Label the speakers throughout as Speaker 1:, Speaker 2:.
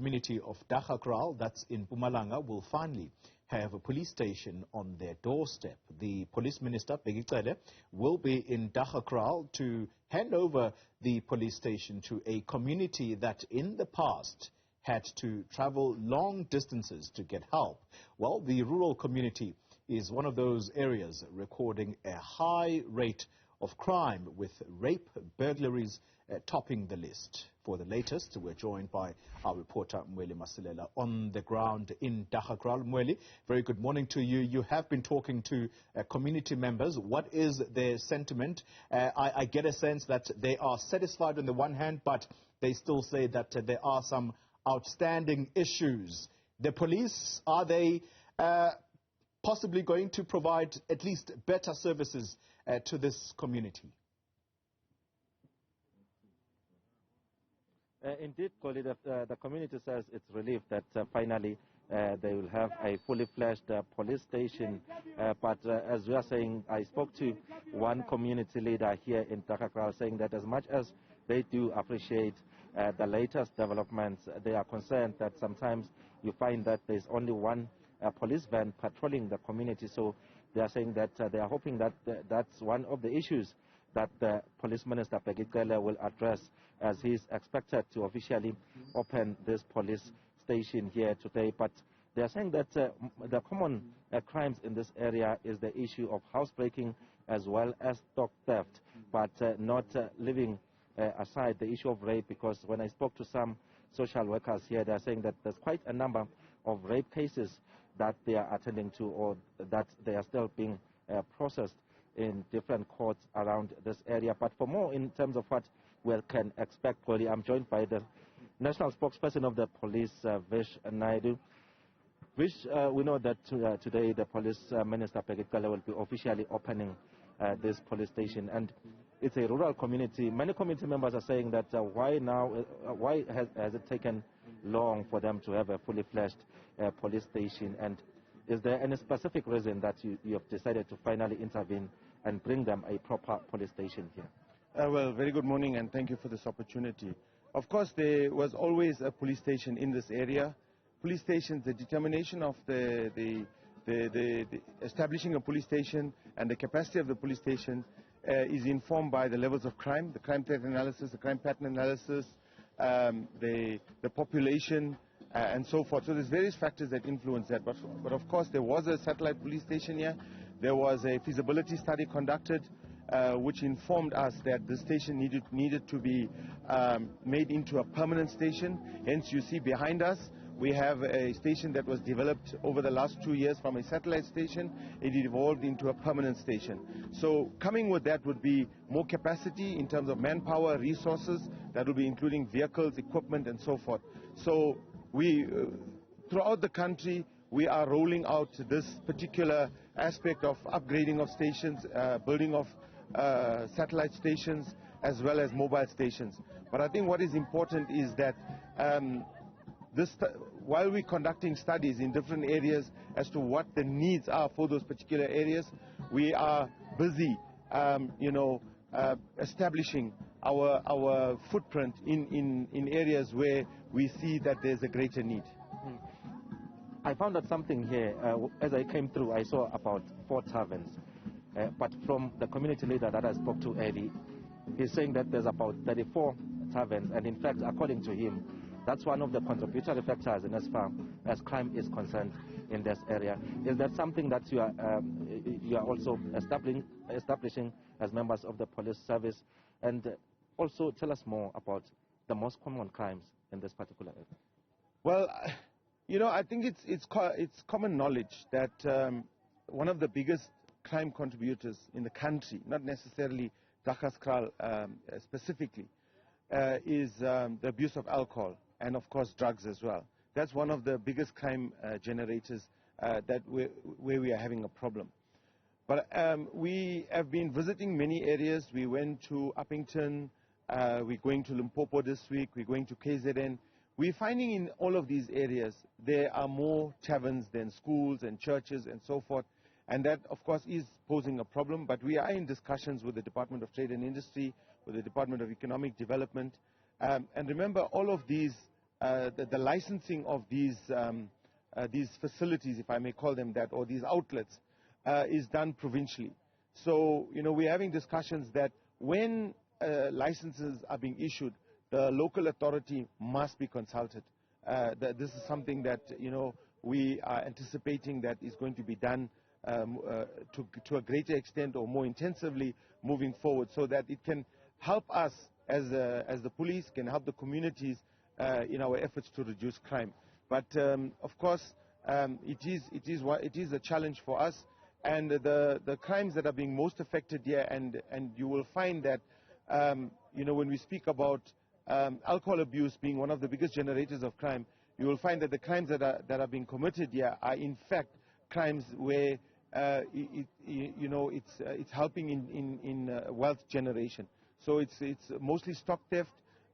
Speaker 1: community of Daggakraal, that's in Mpumalanga, will finally have a police station on their doorstep. The Police Minister, Bheki Cele, will be in Daggakraal to hand over the police station to a community that in the past had to travel long distances to get help. Well, the rural community is one of those areas recording a high rate of crime, with rape, burglaries topping the list. For the latest, we're joined by our reporter Mweli Masilela on the ground in Daggakraal. Mweli, very good morning to you. You have been talking to community members. What is their sentiment? I get a sense that they are satisfied on the one hand, but they still say that there are some outstanding issues. The police, are they possibly going to provide at least better services to this community?
Speaker 2: Indeed, Colin, the community says it's relieved that finally they will have a fully fledged police station. But as we are saying, I spoke to one community leader here in Daggakraal saying that as much as they do appreciate the latest developments, they are concerned that sometimes you find that there's only one police van patrolling the community. So they are saying that they are hoping that that's one of the issues that the Police Minister Bheki Cele will address, as he is expected to officially open this police station here today. But they are saying that the common crimes in this area is the issue of housebreaking as well as stock theft, but not leaving aside the issue of rape, because when I spoke to some social workers here, they are saying that there's quite a number of rape cases that they are attending to, or that they are still being processed in different courts around this area. But for more in terms of what we can expect, I'm joined by the national spokesperson of the police, Vish Naidoo. Vish, we know that today the police minister Bheki Cele will be officially opening this police station, and it's a rural community. Many community members are saying that why now? Why has it taken long for them to have a fully fledged police station? And is there any specific reason that you have decided to finally intervene and bring them a proper police station here?
Speaker 3: Well, very good morning, and thank you for this opportunity. Of course, there was always a police station in this area. Police stations, the determination of the establishing a police station and the capacity of the police station is informed by the levels of crime, the crime threat analysis, the crime pattern analysis, the population, and so forth. So there's various factors that influence that. But of course, there was a satellite police station here. There was a feasibility study conducted, which informed us that the station needed to be made into a permanent station. Hence, you see behind us, we have a station that was developed over the last 2 years from a satellite station. It evolved into a permanent station. So coming with that would be more capacity in terms of manpower, resources. That will be including vehicles, equipment, and so forth. So we, throughout the country, we are rolling out this particular aspect of upgrading of stations, building of satellite stations, as well as mobile stations. But I think what is important is that while we're conducting studies in different areas as to what the needs are for those particular areas, we are busy, establishing our footprint in areas where we see that there's a greater need.
Speaker 2: I found out something here. As I came through, I saw about 4 taverns. But from the community leader that I spoke to early, he's saying that there's about 34 taverns. And in fact, according to him, that's one of the contributory factors in as far as crime is concerned in this area. Is that something that you are also establishing as members of the police service? And also tell us more about the most common crimes in this particular area.
Speaker 3: Well, I think it's common knowledge that one of the biggest crime contributors in the country, not necessarily Daggakraal specifically, is the abuse of alcohol and, of course, drugs as well. That's one of the biggest crime generators where we are having a problem. But we have been visiting many areas. We went to Uppington, we're going to Limpopo this week, we're going to KZN. We're finding in all of these areas there are more taverns than schools and churches and so forth. And that, of course, is posing a problem. But we are in discussions with the Department of Trade and Industry, with the Department of Economic Development. And remember, all of these the licensing of these facilities, if I may call them that, or these outlets, is done provincially. So, we're having discussions that when licenses are being issued, the local authority must be consulted. This is something that, we are anticipating that is going to be done to a greater extent or more intensively moving forward, so that it can help us as the police, can help the communities in our efforts to reduce crime. But of course, it is a challenge for us, and the crimes that are being most affected here, and you will find that when we speak about alcohol abuse being one of the biggest generators of crime, you will find that the crimes that are being committed here are in fact crimes where it's helping in wealth generation. So it's mostly stock theft,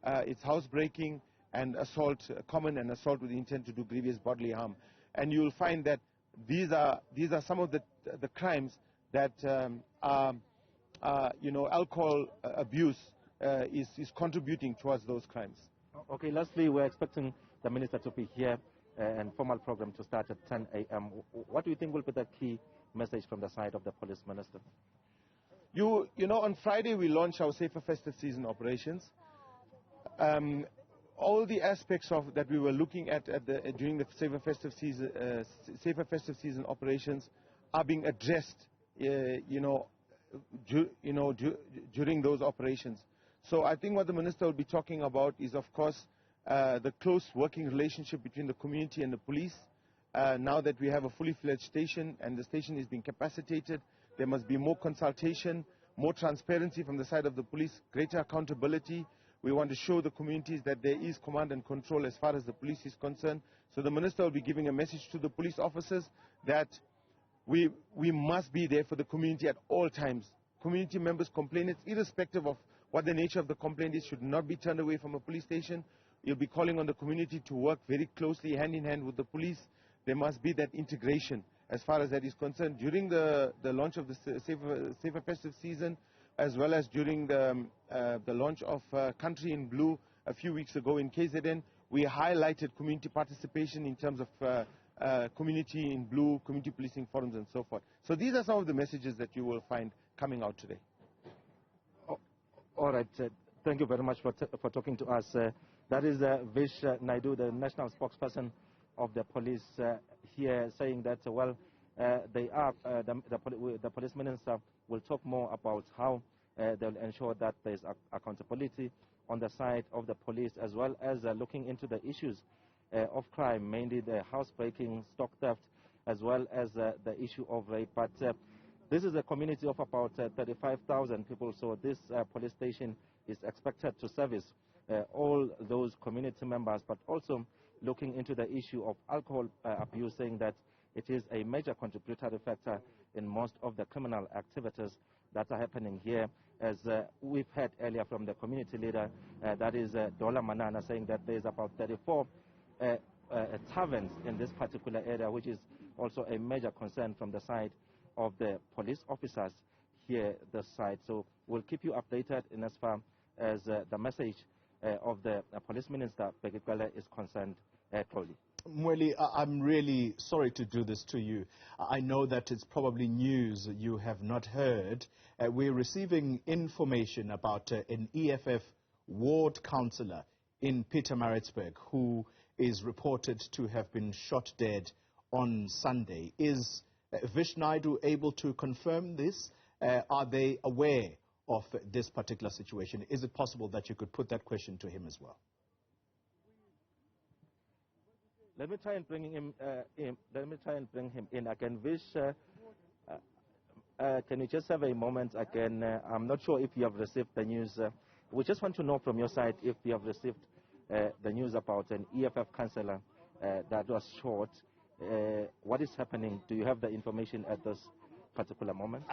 Speaker 3: it's housebreaking, and assault, common and assault with the intent to do grievous bodily harm. And you will find that these are some of the crimes that alcohol abuse is contributing towards those crimes.
Speaker 2: Okay, lastly, we're expecting the Minister to be here and formal program to start at 10 a.m. What do you think will be the key message from the side of the Police Minister?
Speaker 3: On Friday we launched our Safer Festive Season operations. All the aspects of that we were looking at during the Safer Festive Season operations are being addressed, during those operations. So I think what the Minister will be talking about is, of course, the close working relationship between the community and the police. Now that we have a fully fledged station and the station is being capacitated, there must be more consultation, more transparency from the side of the police, greater accountability. We want to show the communities that there is command and control as far as the police is concerned. So the Minister will be giving a message to the police officers that we must be there for the community at all times. Community members, complainants, irrespective of what the nature of the complaint is, should not be turned away from a police station. You'll be calling on the community to work very closely, hand in hand with the police. There must be that integration as far as that is concerned. During the launch of the Safer Festive Season, as well as during the launch of Country in Blue a few weeks ago in KZN, we highlighted community participation in terms of Community in Blue, community policing forums and so forth. So these are some of the messages that you will find coming out today.
Speaker 2: All right. Thank you very much for talking to us. That is Vish Naidoo, the national spokesperson of the police, here saying that, the police minister will talk more about how they'll ensure that there's accountability on the side of the police, as well as looking into the issues of crime, mainly the housebreaking, stock theft, as well as the issue of rape. But this is a community of about 35,000 people, so this police station is expected to service all those community members, but also looking into the issue of alcohol abuse, saying that it is a major contributory factor in most of the criminal activities that are happening here. As we've heard earlier from the community leader, that is Dola Manana, saying that there's about 34 taverns in this particular area, which is also a major concern from the side of the police officers here this side. So we'll keep you updated in as far as the message of the police minister, Bheki Cele, is concerned, Crowley.
Speaker 1: Mweli, I'm really sorry to do this to you. I know that it's probably news you have not heard. We're receiving information about an EFF ward councillor in Pietermaritzburg who is reported to have been shot dead on Sunday. Is Vish Naidoo able to confirm this? Are they aware of this particular situation? Is it possible that you could put that question to him as well?
Speaker 2: Let me try and bring him in. again. Vish, can you just have a moment again? I'm not sure if you have received the news. We just want to know from your side if you have received the news about an EFF councillor that was shot. What is happening? Do you have the information at this particular moment?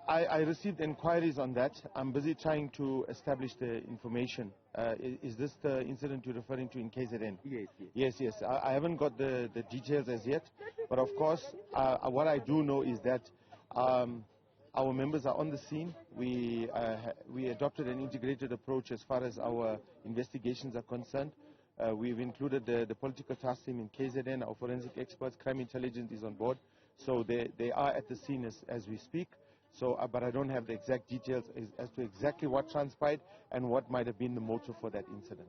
Speaker 3: I received inquiries on that. I'm busy trying to establish the information. Is this the incident you're referring to in KZN? Yes. I haven't got the details as yet. But of course, what I do know is that our members are on the scene. We adopted an integrated approach as far as our investigations are concerned. We've included the political task team in KZN, our forensic experts, crime intelligence is on board. So they are at the scene as we speak. So, but I don't have the exact details as to exactly what transpired and what might have been the motive for that incident.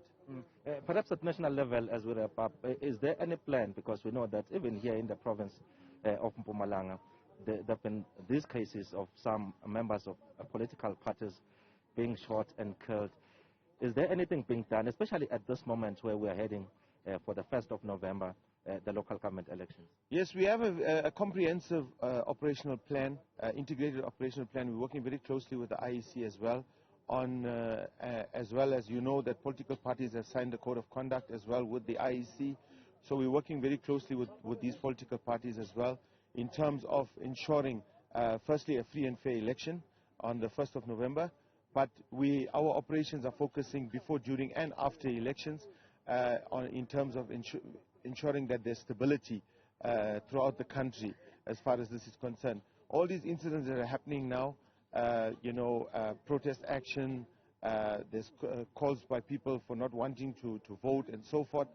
Speaker 2: Perhaps at national level, as we wrap up, is there any plan? Because we know that even here in the province of Mpumalanga, there have been these cases of some members of political parties being shot and killed. Is there anything being done, especially at this moment where we are heading for the 1st of November, the local government elections?
Speaker 3: Yes, we have a comprehensive operational plan, integrated operational plan. We're working very closely with the IEC as well, as well as you know that political parties have signed a code of conduct as well with the IEC. So we're working very closely with these political parties as well in terms of ensuring, firstly, a free and fair election on the 1st of November. But our operations are focusing before, during, and after elections in terms of ensuring that there's stability throughout the country as far as this is concerned. All these incidents that are happening now, protest action, there's calls by people for not wanting to vote and so forth.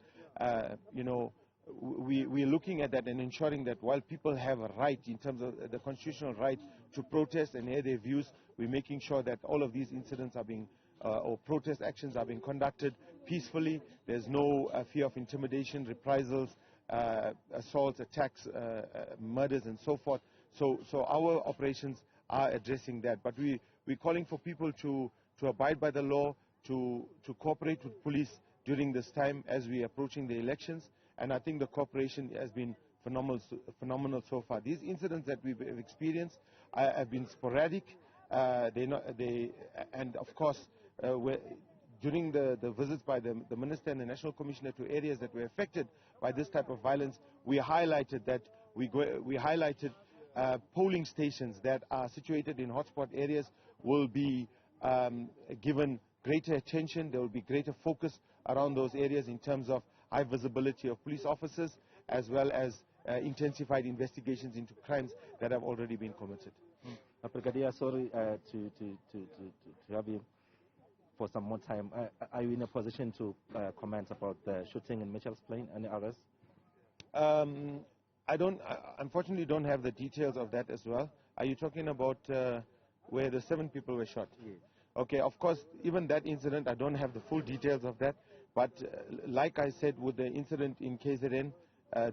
Speaker 3: We're looking at that and ensuring that while people have a right in terms of the constitutional right to protest and air their views, we're making sure that all of these incidents are being or protest actions are being conducted peacefully. There's no fear of intimidation, reprisals, assaults, attacks, murders, and so forth. So our operations are addressing that. But we're calling for people to abide by the law, to cooperate with police during this time as we're approaching the elections. And I think the cooperation has been phenomenal so far. These incidents that we've experienced have been sporadic. And of course, during the visits by the Minister and the National Commissioner to areas that were affected by this type of violence, we highlighted that polling stations that are situated in hotspot areas will be given greater attention. There will be greater focus around those areas in terms of high visibility of police officers, as well as intensified investigations into crimes that have already been committed.
Speaker 2: Brigadier, sorry to have you for some more time. Are you in a position to comment about the shooting in Mitchell's Plain? Any arrests?
Speaker 3: I unfortunately don't have the details of that as well. Are you talking about where the 7 people were shot?
Speaker 2: Yes.
Speaker 3: Okay, of course, even that incident, I don't have the full details of that. But like I said, with the incident in KZN,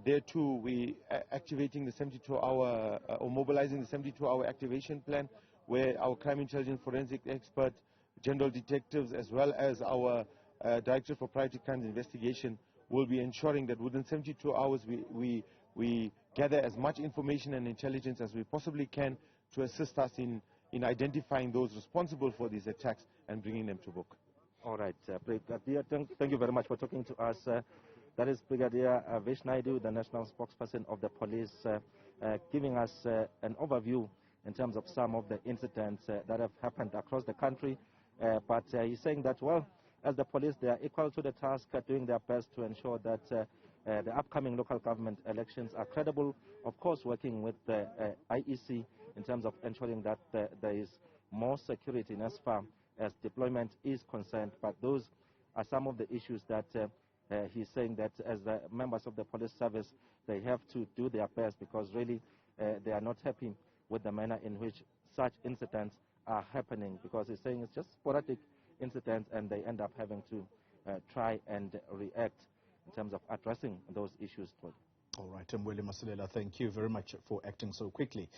Speaker 3: there too, we activating the 72-hour or mobilizing the 72-hour activation plan, where our crime intelligence forensic expert, general detectives, as well as our Director for Priority Crimes Investigation will be ensuring that within 72 hours we gather as much information and intelligence as we possibly can to assist us in identifying those responsible for these attacks and bringing them to book.
Speaker 2: All right, Brigadier, thank you very much for talking to us. That is Brigadier Vish Naidoo, the National Spokesperson of the police, giving us an overview in terms of some of the incidents that have happened across the country. But he's saying that, well, as the police, they are equal to the task, doing their best to ensure that the upcoming local government elections are credible. Of course, working with the IEC in terms of ensuring that there is more security in as far as deployment is concerned. But those are some of the issues that he's saying that as the members of the police service, they have to do their best, because really they are not happy with the manner in which such incidents are happening, because he's saying it's just sporadic incidents and they end up having to try and react in terms of addressing those issues.
Speaker 1: All right, Mweli Masilela, thank you very much for acting so quickly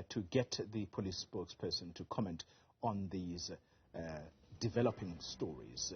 Speaker 1: to get the police spokesperson to comment on these developing stories.